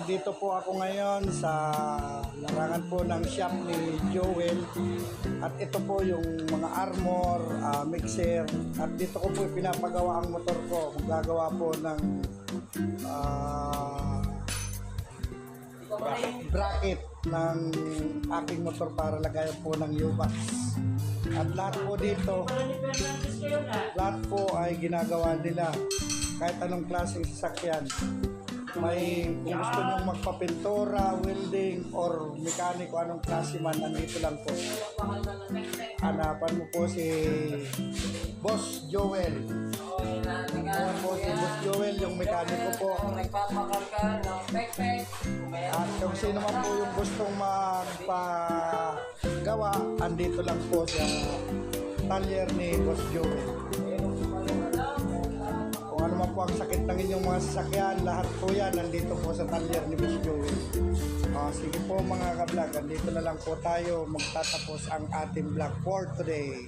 Dito po ako ngayon sa larangan po ng shop ni Joel. At ito po yung mga armor, mixer. At dito ko po pinapagawa ang motor ko. Magagawa po ng bracket ng aking motor para lagayan po ng U-box. At lahat po dito, lahat po ay ginagawa nila. Kahit anong klaseng sasakyan. May kung gusto nyong magpapintura, welding, or mekaniko, anong klase man, nandito lang po. Hanapan mo po si Boss Joel. Ayan po si Boss Joel, yung mekaniko po. At kung sino man po yung gustong magpagawa, andito lang po sa talyer ni Boss Joel. Kung ano man po ang sakit ng inyong mga sasakyan, lahat po yan nandito po sa talyer ni Boss Joel. Sige po mga ka-vlog, andito na lang po tayo magtatapos ang ating vlog for today.